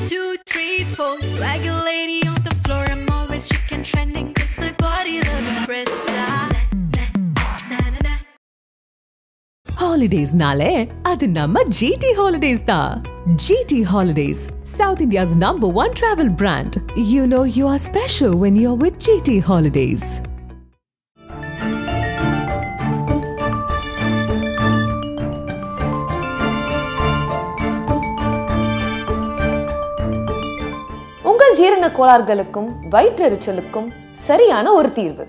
2, 3, 4. Swagger lady on the floor. I'm always chicken trending. Cause my body loving Krista. Holidays nale, adu namma GT Holidays da. GT Holidays, South India's #1 travel brand. You know you are special when you're with GT Holidays. உங்கள் ஜீரண கோளாறுகளுக்கும் வயிற்றெரிச்சலுக்கும் சரியான ஒரு தீர்வு.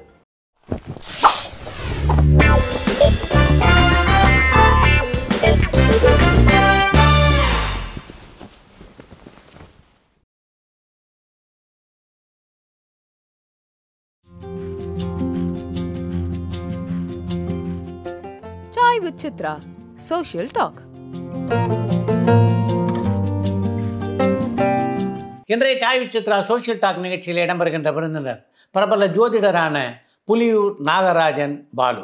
Chai with Chitra, Social Talk. இன்றைய Sai Vichitra social talk நிகழ்ச்சியில் இடம்பெறுகின்ற விருந்தினர் பிரபல ஜோதிடரான புலியூர் நாகராஜன் பாலு.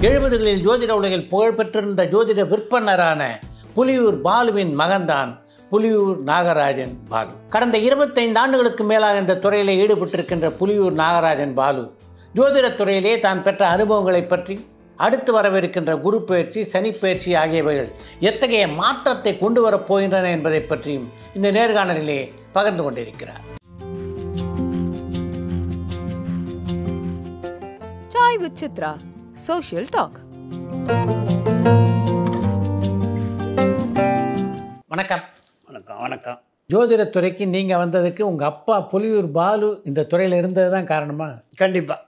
70களில் ஜோதிட உலகில் புகழ்பெற்றிருந்த ஜோதிட விற்பனரான புலியூர் பாலுவின் மகன்தான் புலியூர் நாகராஜன் பாலு. கடந்த 25 ஆண்டுகளுக்கு மேலாக இந்த துறையில் ஈடுபட்டிருக்கின்ற புலியூர் நாகராஜன் பாலு ஜோதிடத் துறையிலே தான் பெற்ற அனுபவங்களை பற்றி, அடுத்து வரவிருக்கின்ற குரு பயிற்சி, சனி பயிற்சி ஆகியவைகள் எத்தகைய மாற்றத்தை கொண்டு வரப் போகின்றன என்பதை பற்றியும் இந்த நேர்காணலிலே பகிர்ந்து கொண்டிருக்கிறார். Chai with Chitra, Social Talk. வணக்கம். வணக்கம். வணக்கம். ஜோதிடத் துறைக்கு நீங்கள் வந்ததுக்கு உங்கள் அப்பா புலியூர் பாலு இந்த துறையில் இருந்தது தான் காரணமா? கண்டிப்பாக.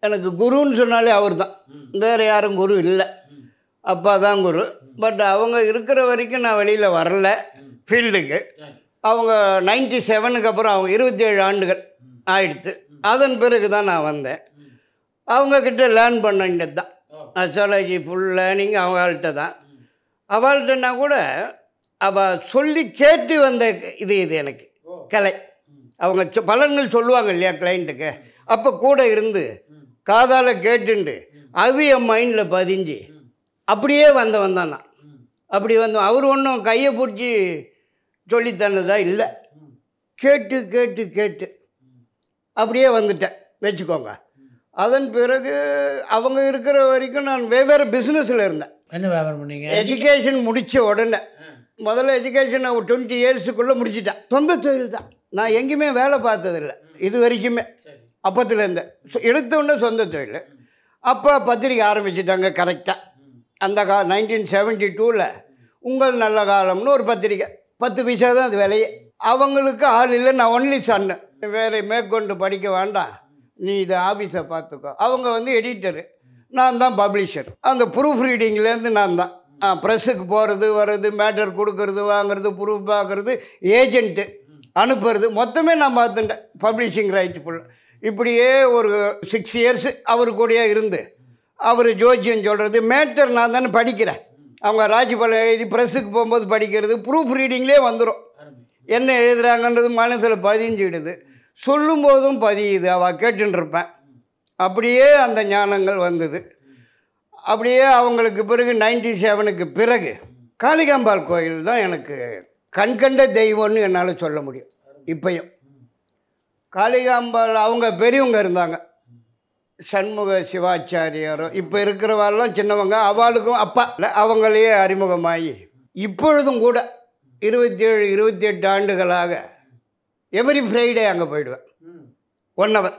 எனக்கு குருன்னு சொன்னாலே அவர் தான், வேறு யாரும் குரு இல்லை. அப்பா தான் குரு. பட் அவங்க இருக்கிற வரைக்கும் நான் வெளியில் வரல ஃபீல்டுக்கு. அவங்க 97க்கு அப்புறம் அவங்க 27 ஆண்டுகள் ஆயிடுச்சு. அதன் பிறகு தான் நான் வந்தேன். அவங்கக்கிட்ட லேர்ன் பண்ணிட்டு தான். அஸ்ட்ராலஜி ஃபுல் லேர்னிங் அவங்கள்ட்ட தான். அவள்கிட்டனா கூட அவள் சொல்லி கேட்டு வந்த இது எனக்கு கலை. அவங்க பலன்கள் சொல்லுவாங்க இல்லையா கிளைண்ட்டுக்கு, அப்போ கூட இருந்து காதால் கேட்டுண்டு அது என் மைண்டில் பதிஞ்சு அப்படியே வந்தவன் தான் நான். அப்படி வந்தோம். அவர் ஒன்றும் கையை பிடிச்சி சொல்லித்தனதா இல்லை, கேட்டு கேட்டு கேட்டு அப்படியே வந்துட்டேன் வச்சுக்கோங்க. அதன் பிறகு அவங்க இருக்கிற வரைக்கும் நான் வெவ்வேறு பிஸ்னஸில் இருந்தேன். என்ன வியாபாரம் பண்ணீங்க? எஜுகேஷன் முடித்த உடனே முதல்ல எஜுகேஷன் நான் ஒரு 20 இயர்ஸுக்குள்ளே முடிச்சிட்டேன். சொந்த தொழில் தான். நான் எங்கேயுமே வேலை பார்த்ததில்லை இது வரைக்குமே. அப்பத்துலேருந்து எடுத்த உடனே சொந்த தொழில். அப்போ பத்திரிக்கை ஆரம்பிச்சிட்டாங்க கரெக்டாக. அந்த 1972ல் உங்கள் நல்ல காலம்னு ஒரு பத்திரிக்கை, 10 பைசா தான் அது விலையே. அவங்களுக்கு ஆள் இல்லை, நான் ஒன்லி சன்னு, வேறு மேற்கொண்டு படிக்க வேண்டாம், நீ இதை ஆஃபீஸை பார்த்துக்கோ. அவங்க வந்து எடிட்டரு, நான் தான் பப்ளிஷர். அந்த ப்ரூஃப் ரீடிங்லேருந்து நான் தான் ப்ரெஸ்ஸுக்கு போகிறது வர்றது, மேட்டர் கொடுக்கறது வாங்கிறது, ப்ரூஃப் பார்க்குறது, ஏஜென்ட்டு அனுப்புறது, மொத்தமே நான் பார்த்துட்டேன். Publishing right full. இப்படியே ஒரு 6 இயர்ஸு அவர் கூடயே இருந்து அவர் ஜோசியம் சொல்கிறது, மேட்டர் நான் தானே படிக்கிறேன். அவங்க ராஜ்பாலம் எழுதி ப்ரெஸ்ஸுக்கு போகும்போது படிக்கிறது, ப்ரூஃப் ரீடிங்லேயே வந்துடும். என்ன எழுதுகிறாங்கன்றது மனசில் பதிஞ்சிடுது, சொல்லும்போதும் பதியுது, அவள் கேட்டுருப்பேன். அப்படியே அந்த ஞானங்கள் வந்தது. அப்படியே அவங்களுக்கு பிறகு 97க்கு பிறகு காளிகாம்பாள் கோயில் தான் எனக்கு கண்கண்ட தெய்வம்னு என்னால் சொல்ல முடியும். இப்பையும் காளிகாம்பாள் அவங்க பெரியவங்க இருந்தாங்க, சண்முக சிவாச்சாரியாரும். இப்போ இருக்கிறவாள்லாம் சின்னவங்க, அவளுக்கும் அப்பா இல்லை, அவங்களையே அறிமுகமாகி இப்பொழுதும் கூட 27-28 ஆண்டுகளாக எவ்ரி ஃப்ரைடே அங்கே போயிடுவேன். 1 hour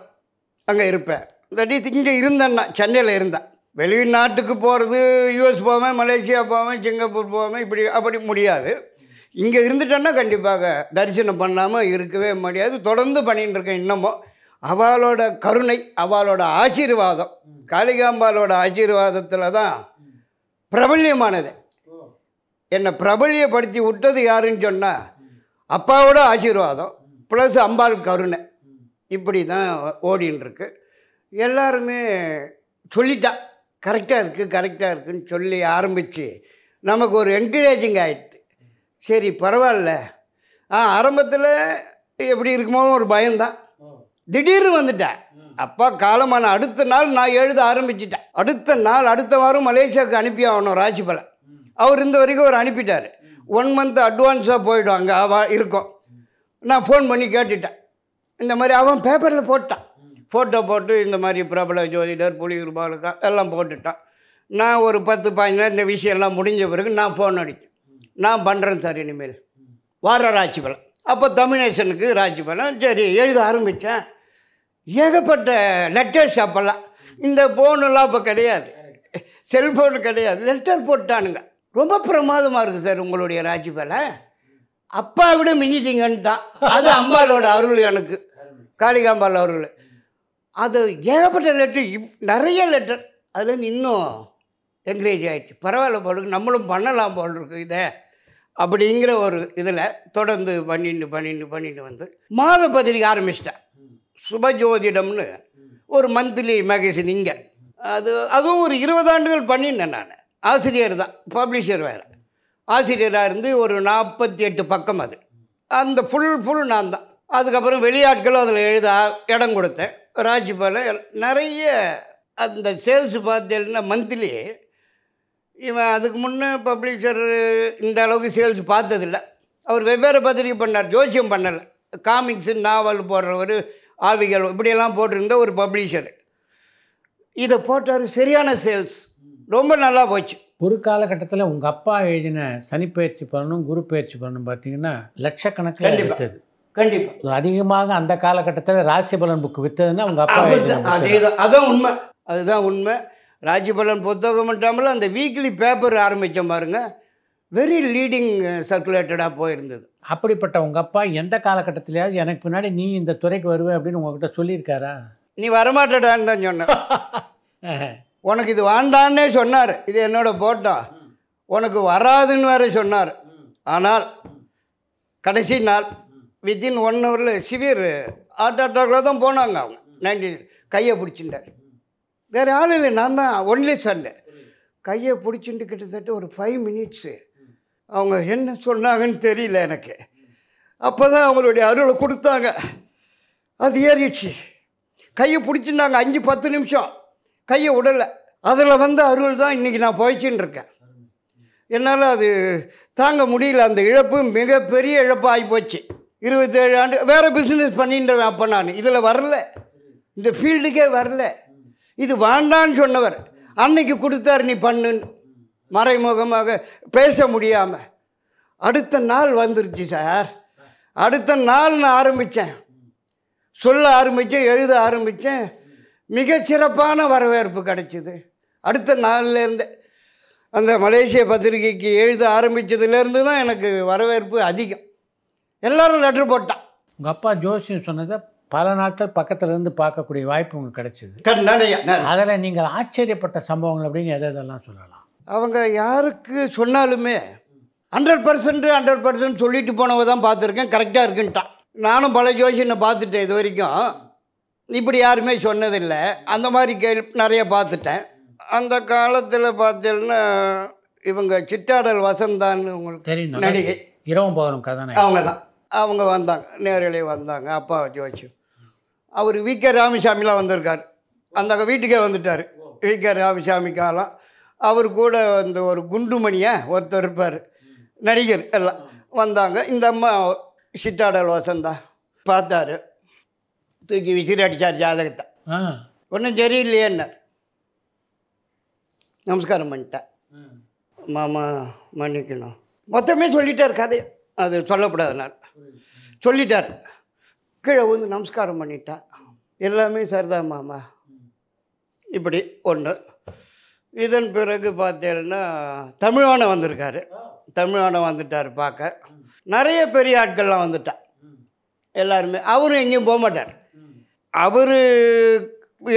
அங்கே இருப்பேன். தட் இஸ் இங்கே இருந்தேன்னா, சென்னையில் இருந்தேன். வெளிநாட்டுக்கு போகிறது, யூஎஸ் போவேன், மலேசியா போவேன், சிங்கப்பூர் போவேன், இப்படி அப்படி முடியாது. இங்கே இருந்துட்டேன்னா கண்டிப்பாக தரிசனம் பண்ணாமல் இருக்கவே முடியாது. தொடர்ந்து பண்ணிகிட்டு இருக்கேன் இன்னமும். அவளோட கருணை, அவளோட ஆசீர்வாதம், காளிகாம்பாலோட ஆசீர்வாதத்தில் தான் பிரபல்யமானது. என்னை பிரபல்யப்படுத்தி விட்டது யாருன்னு சொன்னால் அப்பாவோட ஆசீர்வாதம் ப்ளஸ் அம்பாள் கருணை. இப்படி தான் ஓடின்னு இருக்கு. எல்லாருமே சொல்லிட்டா கரெக்டாக இருக்குது கரெக்டாக இருக்குதுன்னு சொல்லி ஆரம்பித்து நமக்கு ஒரு என்கரேஜிங் ஆகிடுது. சரி பரவாயில்ல. ஆரம்பத்தில் எப்படி இருக்குமோ ஒரு பயம்தான். திடீர்னு வந்துட்டேன். அப்பா காலமான அடுத்த நாள் நான் எழுத ஆரம்பிச்சிட்டேன். அடுத்த நாள் அடுத்த வாரம் மலேசியாவுக்கு அனுப்பி ஆகணும் ராஜ்பலன். அவர் இந்த வரைக்கும் அவர் அனுப்பிட்டார். 1 மந்த் அட்வான்ஸாக போயிடும் அங்கே இருக்கும். நான் ஃபோன் பண்ணி கேட்டுட்டேன். இந்த மாதிரி அவன் பேப்பரில் போட்டான், ஃபோட்டோ போட்டு இந்த மாதிரி பிரபல ஜோதிடர் புலியூர் பாலுக்கா எல்லாம் போட்டுட்டான். நான் ஒரு 10-15 இந்த விஷயம்லாம் முடிஞ்ச பிறகு நான் ஃபோன் அடித்தேன். நான் பண்ணுறேன் சார் இனிமேல் வார ராசி பலன். அப்போ தமிழேசனுக்கு ராசி பலன் சரி எழுத ஆரம்பித்தேன். ஏகப்பட்ட லெட்டர்ஸ் அப்போல்லாம், இந்த ஃபோனெல்லாம் அப்போ கிடையாது, செல்ஃபோனு கிடையாது, லெட்டர் போட்டானுங்க. ரொம்ப பிரமாதமாக இருக்குது சார் உங்களுடைய ராசி பலன், அப்பா விட மிஞ்சிட்டீங்கன்ட்டான். அது அம்பாலோட அருள், எனக்கு காளிகாம்பால் அருள். அது ஏகப்பட்ட லெட்டர், நிறைய லெட்டர். அதுலேருந்து இன்னும் என்கரேஜ் ஆகிடுச்சு. பரவாயில்ல போல் நம்மளும் பண்ணலாம் போல் இருக்கு இதை அப்படிங்கிற ஒரு இதில் தொடர்ந்து பண்ணிட்டு வந்து மாத பத்திரிக்கை ஆரம்பிச்சிட்டேன். சுபஜோதிடம்னு ஒரு மந்த்லி மேகசின் இங்கே. அதுவும் ஒரு 20 ஆண்டுகள் பண்ணினேன் நான். ஆசிரியர் தான், பப்ளிஷர் வேறு. ஆசிரியராக இருந்து ஒரு 48 பக்கம் அது. அந்த ஃபுல் நான் தான். அதுக்கப்புறம் வெளியாட்களும் அதில் எழுத இடம் கொடுத்தேன். ராஜி போல் நிறைய அந்த சேல்ஸ் பார்த்தேன்னா மந்த்லி. இவன் அதுக்கு முன்னே பப்ளிஷர் இந்த அளவுக்கு சேல்ஸ் பார்த்ததில்ல. அவர் வெவ்வேறு பத்திரிக்கை பண்ணார், ஜோசியம் பண்ணலை. காமிக்ஸு நாவல் போடுறவர், ஆவிகள் இப்படியெல்லாம் போட்டிருந்த ஒரு பப்ளிஷர். இதை போட்டார், சரியான சேல்ஸ், ரொம்ப நல்லா போச்சு. ஒரு காலகட்டத்தில் உங்கள் அப்பா எழுதின சனிப்பயிற்சி பலனும் குரு பயிற்சி பலனும் பார்த்தீங்கன்னா லட்சக்கணக்கில் விற்றது. கண்டிப்பாக அதிகமாக அந்த காலகட்டத்தில் ராசி பலன் புக்கு விற்றதுன்னா உங்கள் அப்பா அதான் உண்மை, அதுதான் உண்மை. ராசி பலன் புத்தகம் மட்டும் அந்த வீக்லி பேப்பர் ஆரம்பித்த பாருங்க, வெரி லீடிங் சர்க்குலேட்டடாக போயிருந்தது. அப்படிப்பட்ட உங்கள் அப்பா எந்த காலகட்டத்திலேயாவது எனக்கு பின்னாடி நீ இந்த துறைக்கு வருவே அப்படின்னு உங்ககிட்ட சொல்லியிருக்காரா? நீ வரமாட்டடான்னு தான் சொன்ன. உனக்கு இது வேண்டான்னே சொன்னார். இது என்னோட போட்டோம், உனக்கு வராதுன்னு வேறு சொன்னார். ஆனால் கடைசி நாள் வித்தின் 1 ஹவரில் சிவியர் ஹார்ட் அட்டாக்கில் தான் போனாங்க அவங்க. 19 கையை பிடிச்சிட்டார். வேறு ஆள் இல்லை, நான் தான் ஒன்லி சண்டை. கையை பிடிச்சிட்டு கிட்டத்தட்ட ஒரு 5 மினிட்ஸு அவங்க என்ன சொன்னாங்கன்னு தெரியல எனக்கு. அப்போ தான் அவங்களுடைய அருளை கொடுத்தாங்க. அது ஏறிடுச்சு. கையை பிடிச்சிருந்தாங்க 5-10 நிமிஷம், கையை விடலை. அதில் வந்த அருள் தான் இன்றைக்கி நான் போயிடுச்சின்னு இருக்கேன். என்னால் அது தாங்க முடியல. அந்த இழப்பு மிகப்பெரிய இழப்பு ஆகிப்போச்சு. 27 ஆண்டு வேறு பிஸ்னஸ் பண்ணின்றேன். அப்போ நான் இதில் வரல, இந்த ஃபீல்டுக்கே வரல. இது வேண்டான்னு சொன்னவர் அன்னைக்கு கொடுத்தார், நீ பண்ணுன்னு. மறைமுகமாக பேச முடியாமல் அடுத்த நாள் வந்துருச்சு சார். அடுத்த நாள் நான் ஆரம்பித்தேன், சொல்ல ஆரம்பித்தேன், எழுத ஆரம்பித்தேன். மிகச்சிறப்பான வரவேற்பு கிடைச்சிது. அடுத்த நாள்லேருந்து அந்த மலேசிய பத்திரிகைக்கு எழுத ஆரம்பித்ததுலேருந்து தான் எனக்கு வரவேற்பு அதிகம். எல்லோரும் லெட்டர் போட்டான். உங்கள் அப்பா ஜோசியம் சொன்னதை பல நாட்கள் பக்கத்தில் இருந்து பார்க்கக்கூடிய வாய்ப்பு உங்களுக்கு கிடைச்சிது. அதில் நீங்கள் ஆச்சரியப்பட்ட சம்பவங்கள் அப்படின்னு எதெல்லாம் சொல்லலாம்? அவங்க யாருக்கு சொன்னாலுமே 100% சொல்லிட்டு போனவ தான் பார்த்துருக்கேன், கரெக்டாக இருக்குன்ட்டான். நானும் பல ஜோசியனை பார்த்துட்டேன் இது வரைக்கும், இப்படி யாருமே சொன்னதில்லை. அந்த மாதிரி நிறைய பார்த்துட்டேன். அந்த காலத்தில் பார்த்தீங்கன்னா இவங்க சிட்டாடல் வசந்தான்னு உங்களுக்கு தெரியும், நடிகை, இரவும் பகலும் கதை, அவங்க தான். அவங்க வந்தாங்க, நேரிலே வந்தாங்க. அப்பா ஜோசியம் அவர் வி.கே. ராமசாமிலாம் வந்திருக்கார். அந்த வீட்டுக்கே வந்துட்டார். வி.கே. ராமசாமி காலம். அவர் கூட இந்த ஒரு குண்டுமணியை ஒருத்தர் இருப்பார், நடிகர், எல்லாம் வந்தாங்க. இந்த அம்மா சிட்டாடல் வசந்தா பார்த்தாரு, தூக்கி விசிறி அடித்தார் ஜாதகத்தை. ஒன்றும் சரியில்லையேன்னார். நமஸ்காரம் பண்ணிட்டேன். மாமா மன்னிக்கணும், மொத்தமே சொல்லிட்டார் கதையை. அது சொல்லக்கூடாது, நான் சொல்லிட்டார். கீழே வந்து நமஸ்காரம் பண்ணிட்டேன். எல்லாமே சரிதான் மாமா. இப்படி ஒன்று. இதன் பிறகு பார்த்தேன்னா தமிழானம் வந்திருக்காரு. தமிழானம் வந்துட்டார் பார்க்க. நிறைய பெரிய ஆட்கள்லாம் வந்துட்டார் எல்லாருமே. அவரும் எங்கேயும் போக மாட்டார். அவர்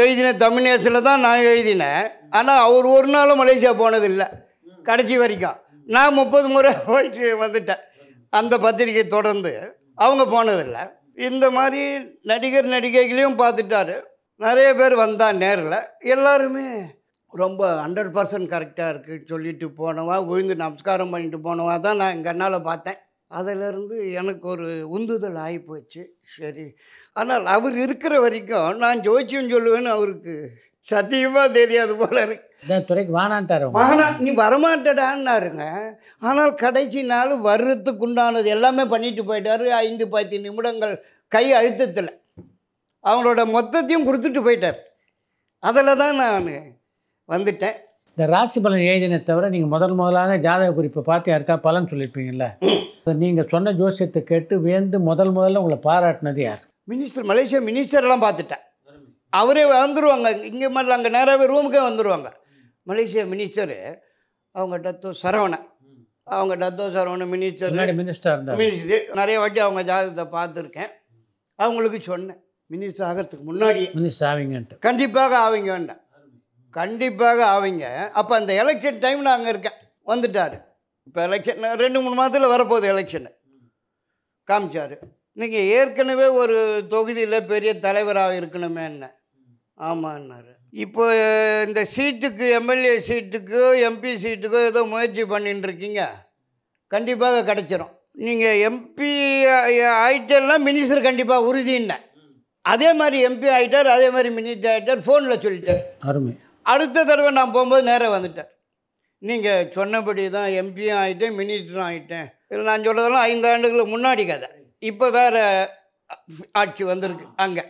எழுதின தமிழ்நேசத்தில் தான் நான் எழுதினேன். ஆனால் அவர் ஒரு நாளும் மலேசியா போனதில்லை கடைசி வரைக்கும். நான் 30 முறை போயிட்டு வந்துட்டேன். அந்த பத்திரிகை தொடர்ந்து அவங்க போனதில்லை. இந்த மாதிரி நடிகர் நடிகைகளையும் பார்த்துட்டாரு. நிறைய பேர் வந்தான் நேரில். எல்லாருமே ரொம்ப 100% கரெக்டாக இருக்குன்னு சொல்லிட்டு போனவா, விழுந்து நமஸ்காரம் பண்ணிட்டு போனவா தான் நான் எங்கள் அண்ணால் பார்த்தேன். அதிலேருந்து எனக்கு ஒரு உந்துதல் ஆகிப்போச்சு. சரி, ஆனால் அவர் இருக்கிற வரைக்கும் நான் ஜோசியம் சொல்லுவேன்னு அவருக்கு சத்தியமாக தெரியாது போல இருக்கு. இந்த துறைக்கு வானான்ட்டார் அவங்க. வானா நீ வரமாட்டடான்னாருங்க. ஆனால் கடைசி நாள் வர்றதுக்கு உண்டானது எல்லாமே பண்ணிட்டு போயிட்டாரு. 5-10 நிமிடங்கள் கை அழுத்தத்தில் அவங்களோட மொத்தத்தையும் கொடுத்துட்டு போயிட்டார். அதில் தான் நான் வந்துட்டேன். இந்த ராசி பலன் எழுதினை தவிர நீங்கள் முதலாக ஜாதக குறிப்பை பார்த்து யாருக்கா பலன் சொல்லியிருப்பீங்கல்ல, நீங்கள் சொன்ன ஜோசியத்தை கேட்டு வேந்து முதல்ல உங்களை பாராட்டினது யார்? மினிஸ்டர், மலேசியா மினிஸ்டர்லாம் பார்த்துட்டேன். அவரே வந்துடுவாங்க இங்கே மாதிரி, அங்கே நேராகவே ரூமுக்கே வந்துடுவாங்க. மலேசியா மினிஸ்டரு அவங்க டத்தோ சரவணன், மினிஸ்டர் முன்னாடி மினிஸ்டர் இருந்தார். மினிஸ்டர் நிறைய வாட்டி அவங்க ஜாதகத்தை பார்த்துருக்கேன். அவங்களுக்கு சொன்னேன் மினிஸ்டர் ஆகிறதுக்கு முன்னாடி மினிஸ்டர் ஆவீங்கன்ட்டு. கண்டிப்பாக ஆவீங்க வேண்டாம், கண்டிப்பாக ஆவீங்க. அப்போ அந்த எலெக்ஷன் டைம் நான் அங்கே இருக்கேன். வந்துட்டார். இப்போ எலெக்ஷன் 2-3 மாதத்தில் வரப்போகுது எலெக்ஷனு. காமிச்சார், நீங்கள் ஏற்கனவே ஒரு தொகுதியில் பெரிய தலைவராக இருக்கணுமே என்ன. ஆமான்னாரு. இப்போ இந்த சீட்டுக்கு, எம்எல்ஏ சீட்டுக்கு, எம்பி சீட்டுக்கோ ஏதோ முயற்சி பண்ணின்னு இருக்கீங்க, கண்டிப்பாக கிடைச்சிரும். நீங்கள் எம்பி ஆகிட்டேன்னா மினிஸ்டர் கண்டிப்பாக உறுதின்னு. அதே மாதிரி எம்பி ஆகிட்டார், அதே மாதிரி மினிஸ்டர் ஆகிட்டார். ஃபோனில் சொல்லிட்டார். அருமை. அடுத்த தடவை நான் போகும்போது நேராக வந்துட்டார். நீங்கள் சொன்னபடி தான் எம்பியும் ஆகிட்டேன், மினிஸ்டரும் ஆகிட்டேன். இதில் நான் சொல்கிறதெல்லாம் 5 ஆண்டுகளுக்கு முன்னாடி கதை. இப்போ வேறு ஆட்சி வந்திருக்கு அங்கே.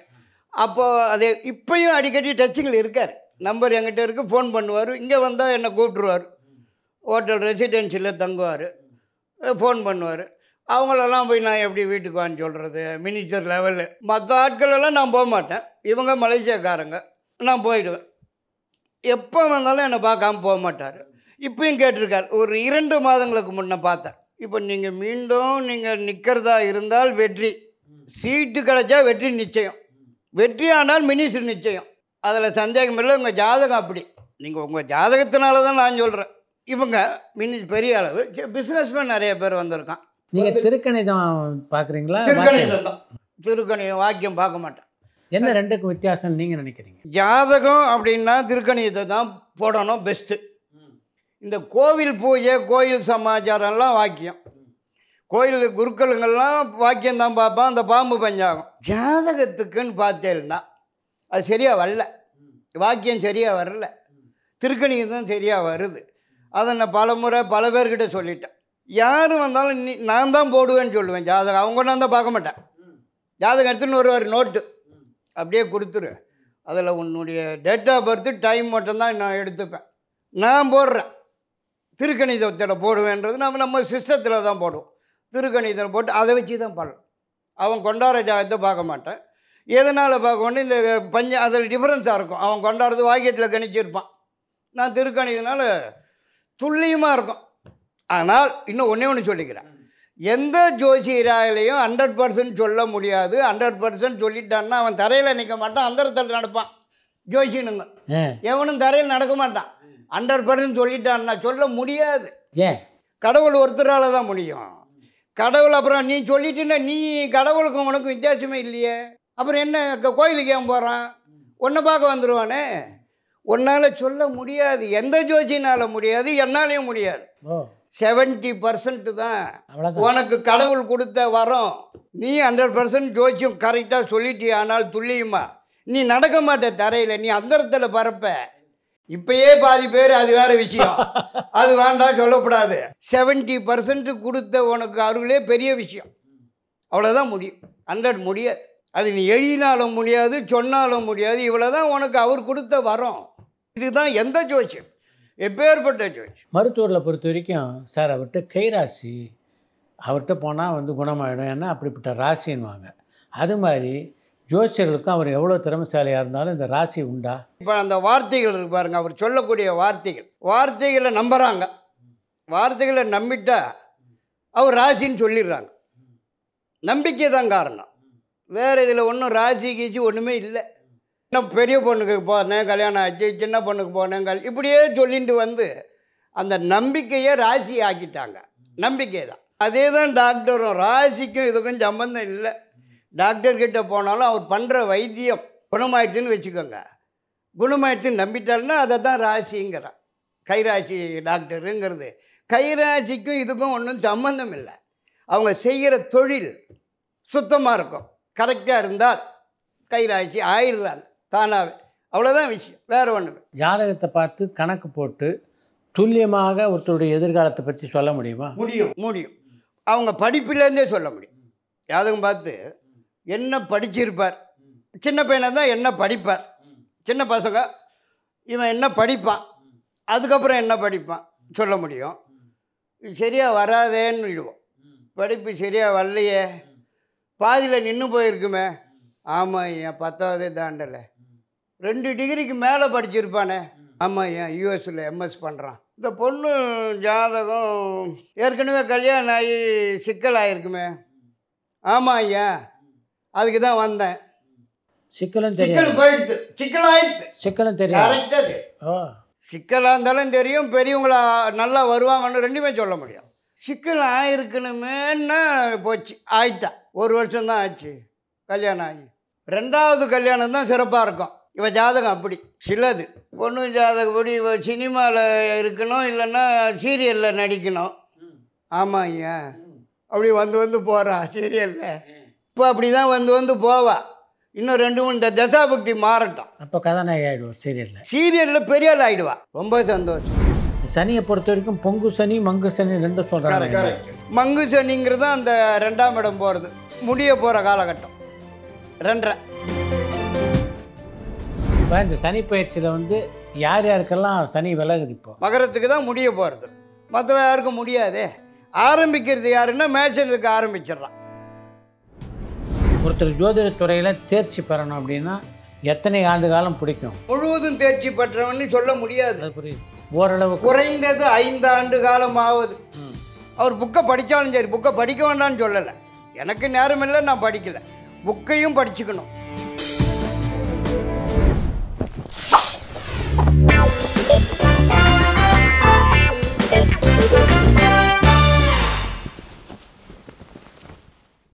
அப்போது அதே இப்போயும் அடிக்கடி டச்சிங்கில் இருக்கார். நம்பர் என்கிட்ட இருக்குது, ஃபோன் பண்ணுவார். இங்கே வந்தால் என்னை கூப்பிட்ருவார். ஹோட்டல் ரெசிடென்சியில் தங்குவார், ஃபோன் பண்ணுவார். அவங்களெல்லாம் போய் நான் எப்படி வீட்டுக்கு வான்னு சொல்கிறது, மினிஸ்டர் லெவலில். மற்ற ஆட்களெல்லாம் நான் போக மாட்டேன். இவங்க மலேசியாக்காரங்க, நான் போயிடுவேன். எப்போ வந்தாலும் என்னை பார்க்காம போக மாட்டார். இப்பயும் கேட்டிருக்கார். ஒரு 2 மாதங்களுக்கு முன்னே பார்த்தேன். இப்போ நீங்கள் மீண்டும் நீங்கள் நிற்கிறதா இருந்தால் வெற்றி, சீட்டு கிடைச்சா வெற்றி நிச்சயம், வெற்றி ஆனால் மினிஸ்டர் நிச்சயம். அதில் சந்தேகம் இல்லை. உங்கள் ஜாதகம் அப்படி. நீங்கள் உங்கள் ஜாதகத்தினால தான் நான் சொல்கிறேன். இவங்க பெரிய அளவு பிஸ்னஸ்மேன் நிறைய பேர் வந்திருக்கான். நீங்கள் திருக்கணிதம் பார்க்குறீங்களா? திருக்கணிதம் தான். திருக்கணிதம் வாக்கியம் பார்க்க மாட்டேன். என்ன ரெண்டுக்கும் வித்தியாசம் நீங்கள் நினைக்கிறீங்க? ஜாதகம் அப்படின்னா திருக்கணிதத்தை தான் போடணும் பெஸ்ட்டு. இந்த கோவில் பூஜை, கோயில் சமாச்சாரம்லாம் வாக்கியம். கோயில் குருக்களுங்கள்லாம் வாக்கியம் தான் பார்ப்பான். அந்த பாம்பு பஞ்சாகம் ஜாதகத்துக்குன்னு பார்த்தேன்னா அது சரியாக வரல. வாக்கியம் சரியாக வரல, திருக்கணிதம் சரியாக வருது. அதை நான் பல முறை பல பேர்கிட்ட சொல்லிட்டேன். யார் வந்தாலும் நான் தான் போடுவேன்னு சொல்லுவேன் ஜாதகம். அவங்க நான் தான் பார்க்க மாட்டேன். ஜாதகம் எடுத்துன்னு ஒரு நோட்டு அப்படியே கொடுத்துரு. அதில் உன்னுடைய டேட் ஆஃப் பர்த்து டைம் மட்டும்தான் நான் எடுத்துப்பேன். நான் போடுறேன் திருக்கணிதத்தில் போடுவேன்றது நம்ம சிஸ்டத்தில் தான் போடுவோம். திருக்கணிதம் போட்டு அதை வச்சு தான் பலன். அவன் கொண்டாடுற ஜாதகத்தை பார்க்க மாட்டேன். எதனால் பார்க்க வேண்டிய இந்த அதில் டிஃப்ரென்ஸாக இருக்கும். அவன் கொண்டாடுறது வாக்கியத்தில் கணிச்சிருப்பான். நான் திருக்கணிதனால துல்லியமாக இருக்கும். ஆனால் இன்னும் ஒன்று சொல்லிக்கிறேன். எந்த ஜோசியராலையும் 100% சொல்ல முடியாது. 100% சொல்லிட்டான்னா அவன் தரையில் நிற்க மாட்டான், அந்தரத்தில் நடப்பான். ஜோசியனுங்க எவனும் தரையில் நடக்க மாட்டான். 100% சொல்லிட்டான்னா சொல்ல முடியாது. ஏன்? கடவுள் ஒருத்தரால் தான் முடியும். கடவுள் அப்புறம் நீ சொல்லிட்டுன்னா நீ கடவுளுக்கும் உனக்கும் வித்தியாசமே இல்லையே. அப்புறம் என்ன கோயிலுக்கு ஏன் போகிறான்? ஒன்றை பார்க்க வந்துடுவானே. உன்னால் சொல்ல முடியாது. எந்த ஜோசியினால் முடியாது, என்னாலையும் முடியாது. 70% தான் உனக்கு கடவுள் கொடுத்த வரோம். நீ 100% ஜோசியம் கரெக்டாக சொல்லிட்டியா, ஆனால் துல்லியமா நீ நடக்க மாட்ட தரையில், நீ அந்தரத்தில் பரப்ப. இப்பயே பாதி பேர் அது வேறு விஷயம், அது வேண்டாம் சொல்லக்கூடாது. 70% கொடுத்த உனக்கு அருளே பெரிய விஷயம். அவ்வளோதான் முடியும். 100 முடியாது. அது நீ எழுதினாலும் முடியாது, சொன்னாலும் முடியாது. இவ்வளோதான் உனக்கு அவர் கொடுத்த வரோம். இதுதான் எந்த ஜோசியம், எப்பேற்பட்ட ஜோசியம். மருத்துவரில் பொறுத்த வரைக்கும் சார் அவர்கிட்ட கைராசி, அவர்கிட்ட போனால் குணமாயிடும், ஏன்னா அப்படிப்பட்ட ராசின்னுவாங்க. அது மாதிரி ஜோசியர்களுக்கும் அவர் எவ்வளோ திறமைசாலியாக இருந்தாலும் இந்த ராசி உண்டா? இப்போ அந்த வார்த்தைகள் இருக்கு பாருங்க, அவர் சொல்லக்கூடிய வார்த்தைகளை நம்புகிறாங்க. வார்த்தைகளை நம்பிட்டா அவர் ராசின்னு சொல்லிடுறாங்க. நம்பிக்கை தான் காரணம். வேறு இதில் ஒன்றும் ராசி கீச்சி ஒன்றுமே இல்லை. இன்னும் பெரிய பொண்ணுக்கு போனேன், கல்யாணம் ஆச்சு, சின்ன பொண்ணுக்கு போனேன், இப்படியே சொல்லிட்டு வந்து அந்த நம்பிக்கையை ராசி ஆக்கிட்டாங்க. நம்பிக்கை தான். அதே தான் டாக்டரும். ராசிக்கும் இதுக்கும் சம்பந்தம் இல்லை. டாக்டர்கிட்ட போனாலும் அவர் பண்ணுற வைத்தியம் குணமாயிடுச்சுன்னு வச்சுக்கோங்க. குணமாயிடுச்சுன்னு நம்பிட்டாருன்னா அதை தான் ராசிங்கிறான். கைராசி டாக்டருங்கிறது. கைராசிக்கும் இதுக்கும் ஒன்றும் சம்பந்தம் இல்லை. அவங்க செய்கிற தொழில் சுத்தமாக இருக்கும், கரெக்டாக இருந்தால் கைராசி ஆயிடுறாங்க தானாகவே. அவ்வளோதான் விஷயம், வேறு ஒன்று. ஜாதகத்தை பார்த்து கணக்கு போட்டு துல்லியமாக ஒருத்தருடைய எதிர்காலத்தை பற்றி சொல்ல முடியுமா? முடியும். அவங்க படிப்பிலேருந்தே சொல்ல முடியும். ஜாதகம் பார்த்து என்ன படிச்சிருப்பார், சின்ன பையனை தான் என்ன படிப்பார், சின்ன பசங்க இவன் என்ன படிப்பான், அதுக்கப்புறம் என்ன படிப்பான் சொல்ல முடியும். இது சரியாக வராதேன்னு விடுவோம். படிப்பு சரியாக வரலையே, பாதியில் நின்று போயிருக்குமே, ஆமாம் ஏன் 10வது தாண்டலை, 2 டிகிரிக்கு மேலே படிச்சிருப்பானே, ஆமாம் ஏன் யூஎஸில் எம்எஸ் பண்ணுறான். இந்த பொண்ணு ஜாதகம் ஏற்கனவே கல்யாணம் ஆகி சிக்கல் ஆகிருக்குமே, ஆமாம் ஐயா அதுக்கு தான் வந்தேன். சிக்கல் போயிடுது, சிக்கலும் தெரியும். கரெக்டாக சிக்கலாக இருந்தாலும் தெரியும், பெரியவங்கள நல்லா வருவாங்கன்னு 2மே சொல்ல முடியும். சிக்கல் ஆயிருக்கணுமேன்னா போச்சு, ஆயிட்டா 1 வருஷம் தான் ஆச்சு கல்யாணம் ஆகி. 2வது கல்யாணம் தான் சிறப்பாக இருக்கும். இவன் ஜாதகம் அப்படி சிலது பொண்ணு ஜாதகப்படி இவ சினிமாவில் இருக்கணும், இல்லைன்னா சீரியலில் நடிக்கணும். ஆமாம் ஐயா அப்படி வந்து போகிறா சீரியலில். இப்போ அப்படி தான் வந்து போவா. இன்னும் 2-3 இந்த தசாபக்தி மாறட்டும், அப்போ கதாநாயகி ஆகிடுவோம் சீரியலில் பெரிய ஆள் ஆகிடுவா. ரொம்ப சந்தோஷம். சனியை பொறுத்த வரைக்கும் பொங்கு சனி மங்கு சனி 2 சொல்கிறாங்க. மங்கு சனிங்கிறது அந்த 2ஆம் இடம் போகிறது, முடிய போகிற காலகட்டம் 2.5. இப்போ இந்த சனி பயிற்சியில் வந்து யார் யாருக்கெல்லாம் சனி விலகுது? இப்போ மகரத்துக்கு தான் முடிய போகிறது, மற்ற யாருக்கும் முடியாதே. ஆரம்பிக்கிறது யாருன்னா மேஷனுக்கு ஆரம்பிச்சிடறான். ஒருத்தர் ஜோதிட துறையில் தேர்ச்சி பெறணும் அப்படின்னா எத்தனை ஆண்டு காலம் பிடிக்கும்? முழுவதும் தேர்ச்சி பெற்றவன்னு சொல்ல முடியாது. அது புரியுது. ஓரளவு குறைந்தது 5 ஆண்டு காலம் ஆகுது. அவர் புக்கை படித்தாலும் சரி, புக்கை படிக்க வேண்டாம்னு சொல்லலை, எனக்கு நேரம் இல்லை நான் படிக்கலை, புக்கையும் படிச்சுக்கணும்.